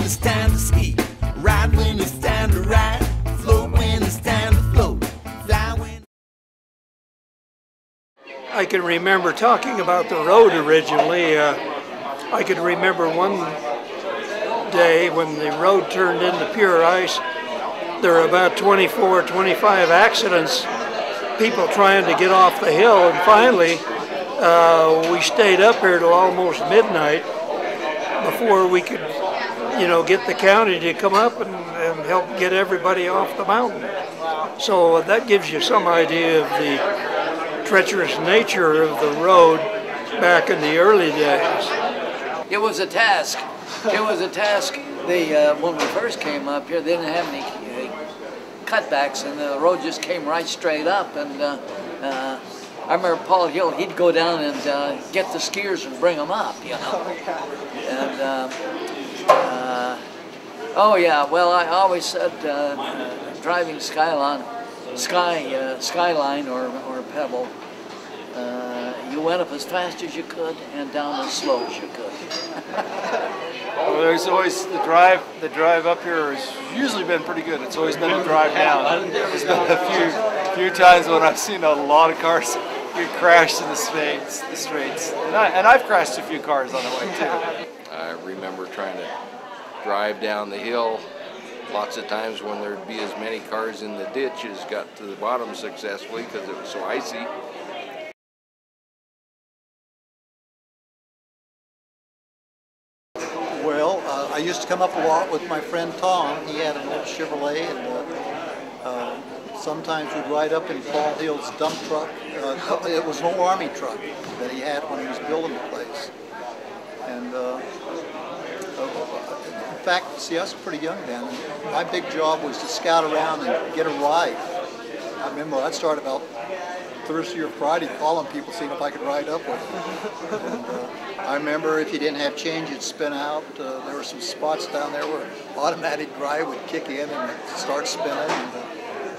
it's time to ski, ride when it's time to ride, float when it's time to float, fly when... I can remember talking about the road originally. I could remember one day when the road turned into pure ice, there were about 24, 25 accidents, people trying to get off the hill, and finally we stayed up here till almost midnight before we could, get the county to come up and help get everybody off the mountain. So that gives you some idea of the treacherous nature of the road back in the early days. It was a task. It was a task. When we first came up here, they didn't have any cutbacks, and the road just came right straight up. And I remember Paul Hill, he'd go down and get the skiers and bring them up, And oh yeah, well, I always said driving Skyline or Pebble, you went up as fast as you could and down as slow as you could. Well, there's always the drive up here has usually been pretty good. It's always been the drive down. There's been a few times when I've seen a lot of cars get crashed in the straights. And I've crashed a few cars on the way too. I remember trying to drive down the hill lots of times when there'd be as many cars in the ditch as got to the bottom successfully because it was so icy. Well, I used to come up a lot with my friend Tom. He had an old Chevrolet, and sometimes we'd ride up in Paul Hill's dump truck. It was an old Army truck that he had when he was building the place. And in fact, see, I was pretty young then. My big job was to scout around and get a ride. I remember I'd start about Thursday or Friday calling people, seeing if I could ride up with them. And, I remember if you didn't have change, you'd spin out. There were some spots down there where automatic drive would kick in and start spinning.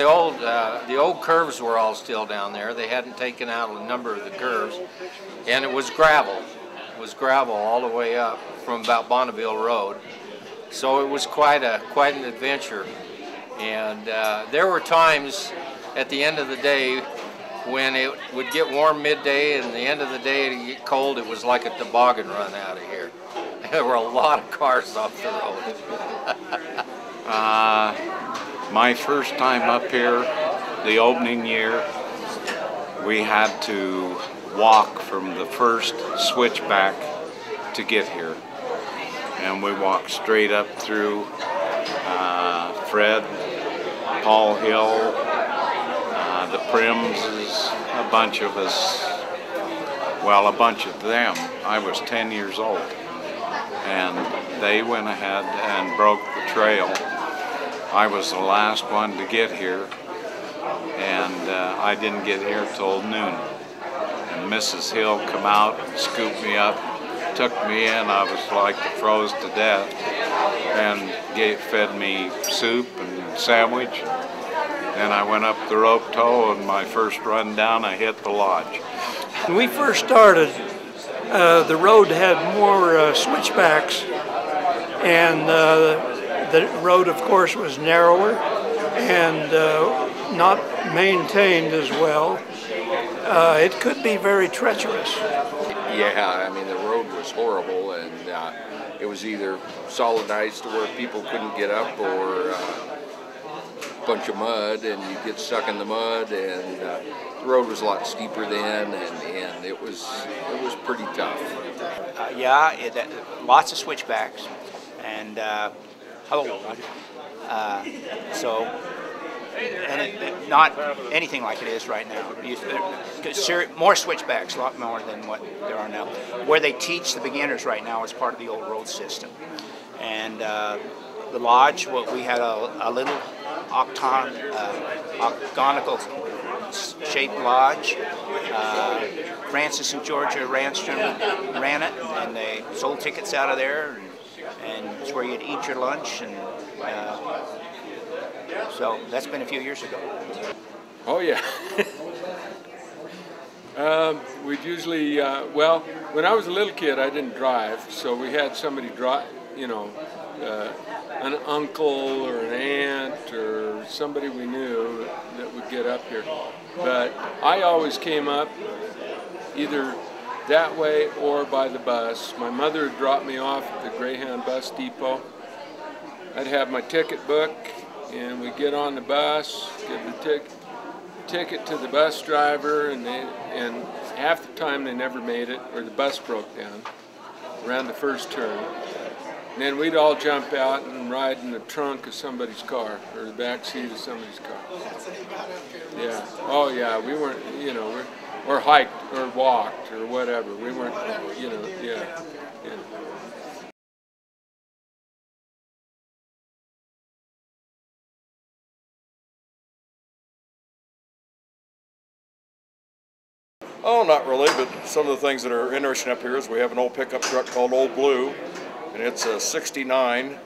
And, the old curves were all still down there. They hadn't taken out a number of the curves, and it was gravel. It was gravel all the way up from about Bonneville Road. So it was quite an adventure. And there were times at the end of the day when it would get warm midday and the end of the day it'd get cold. It was like a toboggan run out of here. There were a lot of cars off the road. My first time up here, the opening year, we had to walk from the first switchback to get here. And we walked straight up through Fred, Paul Hill, the Primses, a bunch of us, well, a bunch of them. I was 10 years old, and they went ahead and broke the trail. I was the last one to get here, and I didn't get here till noon. And Mrs. Hill come out and scooped me up, took me in. I was like froze to death, and fed me soup and sandwich. And I went up the rope tow, and my first run down, I hit the lodge. When we first started, the road had more switchbacks, and the road, of course, was narrower and not maintained as well. It could be very treacherous. Yeah, I mean, the road was horrible, and it was either solid ice to where people couldn't get up, or a bunch of mud, and you get stuck in the mud. And the road was a lot steeper then, and it was pretty tough. Lots of switchbacks, and hello, Roger. Not anything like it is right now. More switchbacks, a lot more than what there are now. Where they teach the beginners right now is part of the old road system. And the lodge, we had a little octagonal shaped lodge. Francis and Georgia Ranstrom ran it, and they sold tickets out of there, and it's where you'd eat your lunch. And so that's been a few years ago. Oh yeah. We'd usually, well, when I was a little kid, I didn't drive, so we had somebody you know, an uncle or an aunt or somebody we knew that would get up here. But I always came up either that way or by the bus. My mother would drop me off at the Greyhound bus depot. I'd have my ticket book, and we'd get on the bus, give the ticket to the bus driver, and half the time they never made it, or the bus broke down around the first turn. And then we'd all jump out and ride in the trunk of somebody's car, or the back seat of somebody's car. Yeah. Oh yeah, we weren't, you know, or hiked or walked or whatever. We weren't, you know, yeah. Oh, not really, but some of the things that are interesting up here is we have an old pickup truck called Old Blue, and it's a '69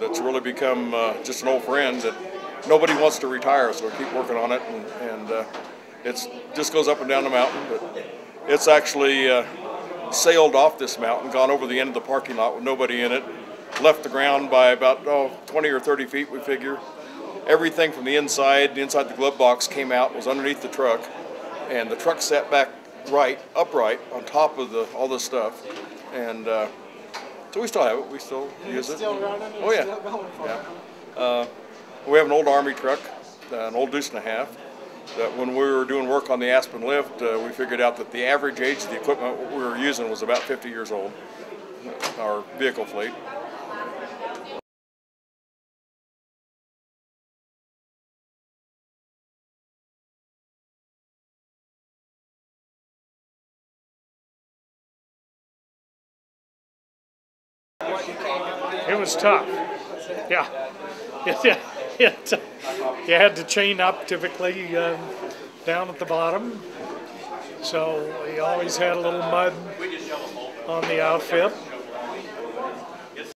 that's really become just an old friend that nobody wants to retire, so we keep working on it, and it just goes up and down the mountain, but it's actually sailed off this mountain, gone over the end of the parking lot with nobody in it, left the ground by about 20 or 30 feet, we figure. Everything from the inside the glove box came out, was underneath the truck, and the truck sat back upright on top of all this stuff, and so we still have it. We still use it. Still running. Oh yeah. Still going for it. Yeah. We have an old Army truck, an old deuce and a half. That when we were doing work on the Aspen lift, we figured out that the average age of the equipment we were using was about 50 years old. Our vehicle fleet. It was tough. Yeah. You had to chain up typically down at the bottom. So we always had a little mud on the outfit.